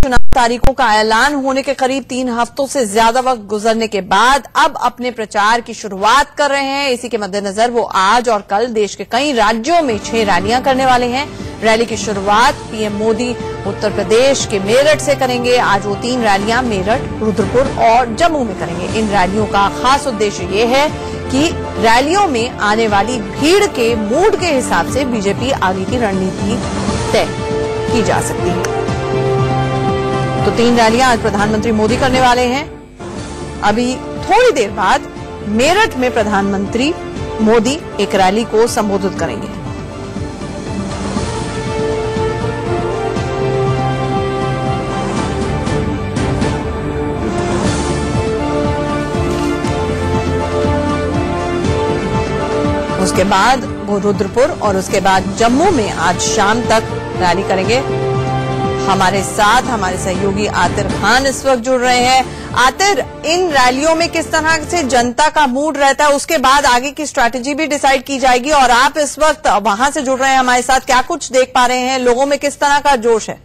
चुनाव तारीखों का ऐलान होने के करीब 3 हफ्तों से ज्यादा वक्त गुजरने के बाद अब अपने प्रचार की शुरुआत कर रहे हैं। इसी के मद्देनजर वो आज और कल देश के कई राज्यों में 6 रैलियां करने वाले हैं। रैली की शुरुआत पीएम मोदी उत्तर प्रदेश के मेरठ से करेंगे। आज वो 3 रैलियां मेरठ, रुद्रपुर और जम्मू में करेंगे। इन रैलियों का खास उद्देश्य ये है कि रैलियों में आने वाली भीड़ के मूड के हिसाब से बीजेपी आगे की रणनीति तय की जा सकती है। तो 3 रैलियां आज प्रधानमंत्री मोदी करने वाले हैं। अभी थोड़ी देर बाद मेरठ में प्रधानमंत्री मोदी एक रैली को संबोधित करेंगे। उसके बाद वो रुद्रपुर और उसके बाद जम्मू में आज शाम तक रैली करेंगे। हमारे साथ हमारे सहयोगी आतिर खान इस वक्त जुड़ रहे हैं। आतिर, इन रैलियों में किस तरह से जनता का मूड रहता है, उसके बाद आगे की स्ट्रैटेजी भी डिसाइड की जाएगी। और आप इस वक्त वहां से जुड़ रहे हैं हमारे साथ, क्या कुछ देख पा रहे हैं, लोगों में किस तरह का जोश है?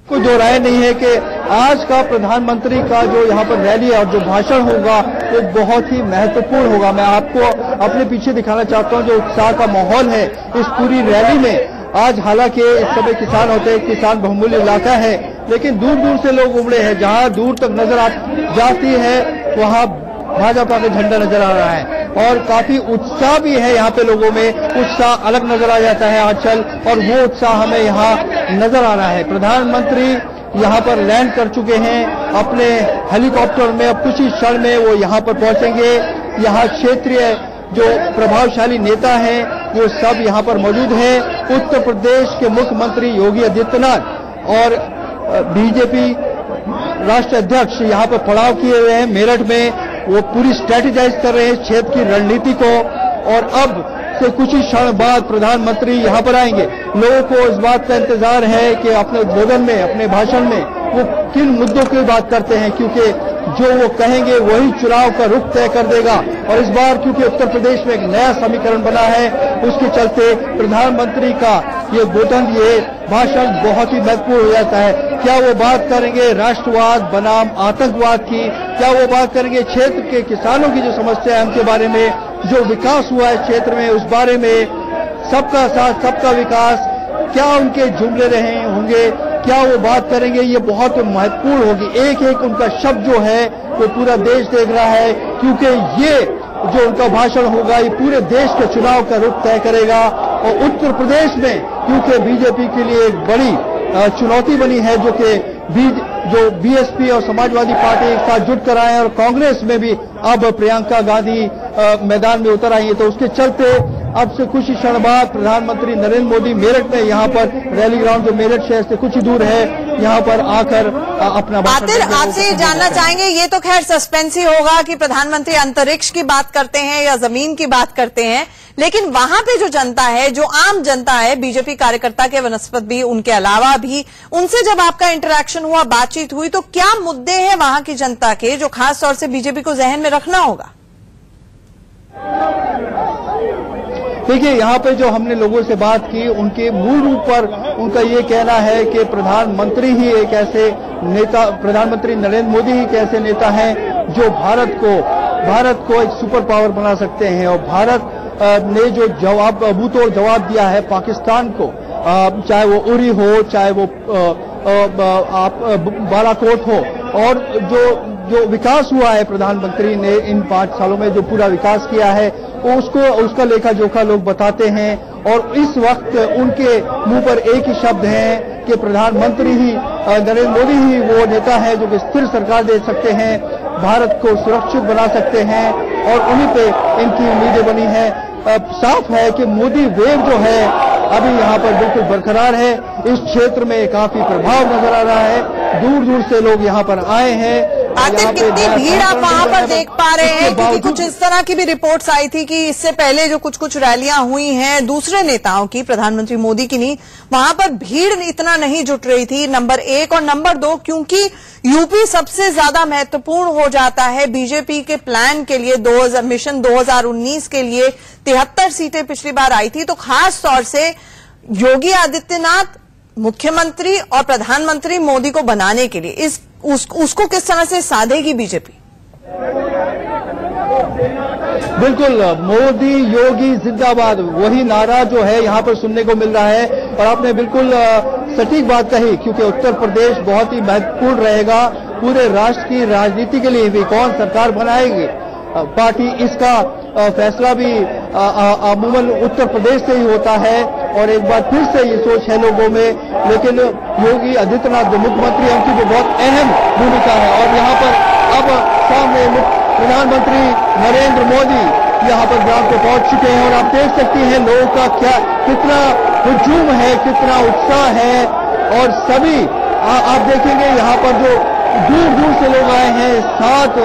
कोई दो राय नहीं है कि आज का प्रधानमंत्री का जो यहाँ पर रैली और जो भाषण होगा वो बहुत ही महत्वपूर्ण होगा। मैं आपको अपने पीछे दिखाना चाहता हूँ जो उत्साह का माहौल है इस पूरी रैली में। आज हालांकि इस समय किसान होते हैं, किसान बहुमूल्य इलाका है, लेकिन दूर दूर से लोग उमड़े हैं। जहाँ दूर तक नजर जाती है वहाँ भाजपा का झंडा नजर आ रहा है और काफी उत्साह भी है यहाँ पे। लोगों में उत्साह अलग नजर आ जाता है आंचल, और वो उत्साह हमें यहाँ नजर आ रहा है। प्रधानमंत्री यहाँ पर लैंड कर चुके हैं अपने हेलीकॉप्टर में। अब कुछ ही क्षण में वो यहाँ पर पहुंचेंगे। यहाँ क्षेत्रीय जो प्रभावशाली नेता हैं वो सब यहाँ पर मौजूद हैं। उत्तर प्रदेश के मुख्यमंत्री योगी आदित्यनाथ और बीजेपी राष्ट्रीय अध्यक्ष यहाँ पर पड़ाव किए हुए हैं मेरठ में। वो पूरी स्ट्रेटेजाइज कर रहे हैं क्षेत्र की रणनीति को, और अब से कुछ ही क्षण बाद प्रधानमंत्री यहाँ पर आएंगे। लोगों को इस बात का इंतजार है कि अपने उद्बोधन में, अपने भाषण में वो किन मुद्दों की बात करते हैं, क्योंकि जो वो कहेंगे वही चुनाव का रुख तय कर देगा। और इस बार क्योंकि उत्तर प्रदेश में एक नया समीकरण बना है, उसके चलते प्रधानमंत्री का ये उद्बोधन, ये भाषण बहुत ही महत्वपूर्ण हो जाता है। क्या वो बात करेंगे राष्ट्रवाद बनाम आतंकवाद की? क्या वो बात करेंगे क्षेत्र के किसानों की जो समस्या है उनके बारे में, जो विकास हुआ है क्षेत्र में उस बारे में? सबका साथ सबका विकास, क्या उनके जुमले रहे होंगे? क्या वो बात करेंगे? ये बहुत महत्वपूर्ण होगी। एक एक उनका शब्द जो है वो पूरा देश देख रहा है, क्योंकि ये जो उनका भाषण होगा ये पूरे देश के चुनाव का रुख तय करेगा। और उत्तर प्रदेश में क्योंकि बीजेपी के लिए एक बड़ी चुनौती बनी है, जो बीएसपी और समाजवादी पार्टी एक साथ जुट कर आए हैं, और कांग्रेस में भी अब प्रियंका गांधी मैदान में उतर आई है। तो उसके चलते अब से कुछ ही क्षण बाद प्रधानमंत्री नरेंद्र मोदी मेरठ में यहाँ पर रैली ग्राउंड जो मेरठ शहर से कुछ ही दूर है यहाँ पर आकर अपना भाषण देंगे। आतिर, आपसे ये जानना चाहेंगे, ये तो खैर सस्पेंस ही होगा कि प्रधानमंत्री अंतरिक्ष की बात करते हैं या जमीन की बात करते हैं, लेकिन वहां पे जो जनता है, जो आम जनता है, बीजेपी कार्यकर्ता के वनस्पत भी, उनके अलावा भी, उनसे जब आपका इंटरेक्शन हुआ, बातचीत हुई, तो क्या मुद्दे हैं वहां की जनता के जो खास तौर से बीजेपी को जहन में रखना होगा? देखिए, यहाँ पे जो हमने लोगों से बात की, उनके मूल रूप पर उनका ये कहना है कि प्रधानमंत्री ही एक ऐसे नेता, प्रधानमंत्री नरेंद्र मोदी ही एक ऐसे नेता हैं जो भारत को एक सुपर पावर बना सकते हैं। और भारत ने जो अभूतपूर्व जवाब दिया है पाकिस्तान को, चाहे वो उरी हो, चाहे वो बालाकोट हो, और जो विकास हुआ है प्रधानमंत्री ने इन 5 सालों में जो पूरा विकास किया है उसका लेखा जोखा लोग बताते हैं। और इस वक्त उनके मुंह पर एक ही शब्द है कि प्रधानमंत्री ही, नरेंद्र मोदी ही वो नेता है जो कि स्थिर सरकार दे सकते हैं, भारत को सुरक्षित बना सकते हैं, और उन्हीं पे इनकी उम्मीदें बनी है। साफ है कि मोदी वेव जो है अभी यहाँ पर बिल्कुल बरकरार है। इस क्षेत्र में काफी प्रभाव नजर आ रहा है, दूर दूर से लोग यहाँ पर आए हैं। आतिर, कितनी भीड़ आप वहां पर देख पा रहे हैं? क्योंकि कुछ इस तरह की भी रिपोर्ट्स आई थी कि इससे पहले जो कुछ रैलियां हुई हैं दूसरे नेताओं की, प्रधानमंत्री मोदी की नहीं, वहां पर भीड़ इतना नहीं जुट रही थी, नंबर 1। और नंबर 2, क्योंकि यूपी सबसे ज्यादा महत्वपूर्ण हो जाता है बीजेपी के प्लान के लिए, मिशन 2019 के लिए 73 सीटें पिछली बार आई थी, तो खास तौर से योगी आदित्यनाथ मुख्यमंत्री और प्रधानमंत्री मोदी को बनाने के लिए उसको किस तरह से साधेगी बीजेपी? बिल्कुल, मोदी योगी जिंदाबाद, वही नारा जो है यहाँ पर सुनने को मिल रहा है। और आपने बिल्कुल सटीक बात कही, क्योंकि उत्तर प्रदेश बहुत ही महत्वपूर्ण रहेगा पूरे राष्ट्र की राजनीति के लिए भी। कौन सरकार बनाएगी पार्टी, इसका फैसला भी अमूमन उत्तर प्रदेश से ही होता है। और एक बार फिर से ये सोच है लोगों में, लेकिन योगी आदित्यनाथ जो मुख्यमंत्री हैं उनकी भी बहुत अहम भूमिका है। और यहाँ पर अब सामने प्रधानमंत्री नरेंद्र मोदी यहाँ पर ग्राम पे पहुंच चुके हैं और आप देख सकते हैं लोगों का कितना हुजूम है, कितना उत्साह है। और सभी आप देखेंगे यहाँ पर जो दूर दूर से लोग आए हैं, 7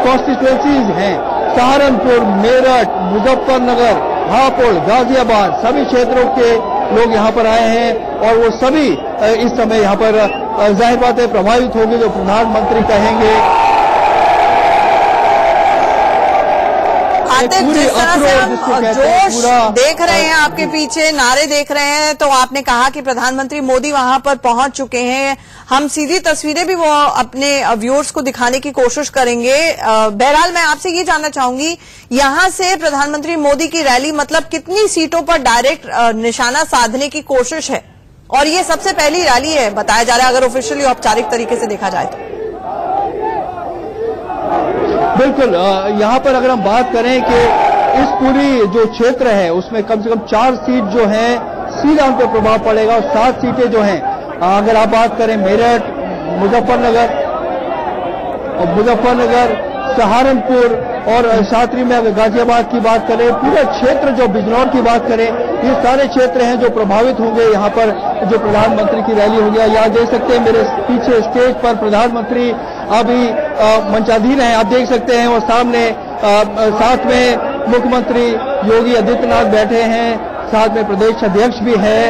कॉन्स्टिट्यूएंसीज हैं, सहारनपुर, मेरठ, मुजफ्फरनगर, हापुड़, गाजियाबाद, सभी क्षेत्रों के लोग यहाँ पर आए हैं। और वो सभी इस समय यहाँ पर जाहिर बात है प्रभावित होंगे जो प्रधानमंत्री कहेंगे। जिस तरह से हम जोश देख रहे हैं आपके पीछे, नारे देख रहे हैं, तो आपने कहा कि प्रधानमंत्री मोदी वहां पर पहुंच चुके हैं। हम सीधी तस्वीरें भी वो अपने व्यूअर्स को दिखाने की कोशिश करेंगे। बहरहाल मैं आपसे ये जानना चाहूंगी, यहां से प्रधानमंत्री मोदी की रैली मतलब कितनी सीटों पर डायरेक्ट निशाना साधने की कोशिश है? और ये सबसे पहली रैली है बताया जा रहा है, अगर ऑफिशियली औपचारिक तरीके से देखा जाए तो। बिल्कुल, यहाँ पर अगर हम बात करें कि इस पूरी जो क्षेत्र है उसमें कम से कम 4 सीट जो हैं सीधा उन पर प्रभाव पड़ेगा। और 7 सीटें जो हैं, अगर आप बात करें मेरठ, मुजफ्फरनगर, सहारनपुर और साथ ही में अगर गाजियाबाद की बात करें, पूरा क्षेत्र जो बिजनौर की बात करें, ये सारे क्षेत्र हैं जो प्रभावित होंगे यहाँ पर जो प्रधानमंत्री की रैली होगी। यहाँ देख सकते हैं मेरे पीछे स्टेज पर प्रधानमंत्री अभी मंचाधीन है, आप देख सकते हैं। और सामने साथ में मुख्यमंत्री योगी आदित्यनाथ बैठे हैं, साथ में प्रदेश अध्यक्ष भी है।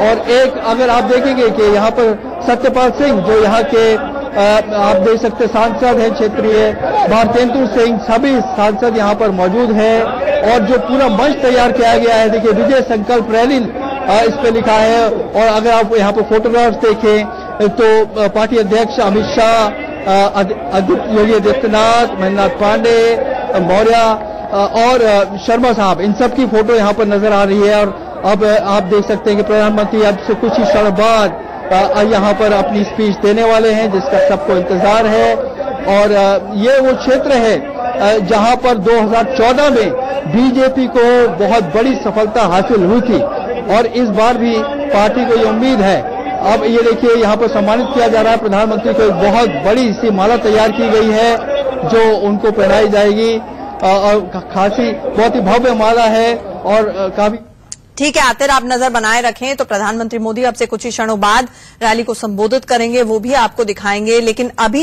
और एक अगर आप देखेंगे कि यहाँ पर सत्यपाल सिंह जो यहाँ के आप देख सकते सांसद हैं क्षेत्रीय, भारतेंदु सिंह, सभी सांसद यहाँ पर मौजूद हैं। और जो पूरा मंच तैयार किया गया है, देखिए विजय संकल्प रैली इस पे लिखा है। और अगर आप यहाँ पर फोटोग्राफ्स देखें तो पार्टी अध्यक्ष अमित शाह, योगी आदित्यनाथ, महेंद्रनाथ पांडे, मौर्य और शर्मा साहब, इन सब की फोटो यहाँ पर नजर आ रही है। और अब आप देख सकते हैं कि प्रधानमंत्री अब से कुछ ही क्षण बाद यहाँ पर अपनी स्पीच देने वाले हैं, जिसका सबको इंतजार है। और ये वो क्षेत्र है जहाँ पर 2014 में बीजेपी को बहुत बड़ी सफलता हासिल हुई थी और इस बार भी पार्टी को ये उम्मीद है। अब ये देखिए यहाँ पर सम्मानित किया जा रहा है प्रधानमंत्री को, एक बहुत बड़ी सी माला तैयार की गई है जो उनको पहनाई जाएगी। और खासी बहुत ही भव्य माला है और काफी ठीक है। आते आप नजर बनाए रखें तो प्रधानमंत्री मोदी अब से कुछ ही क्षणों बाद रैली को संबोधित करेंगे, वो भी आपको दिखाएंगे। लेकिन अभी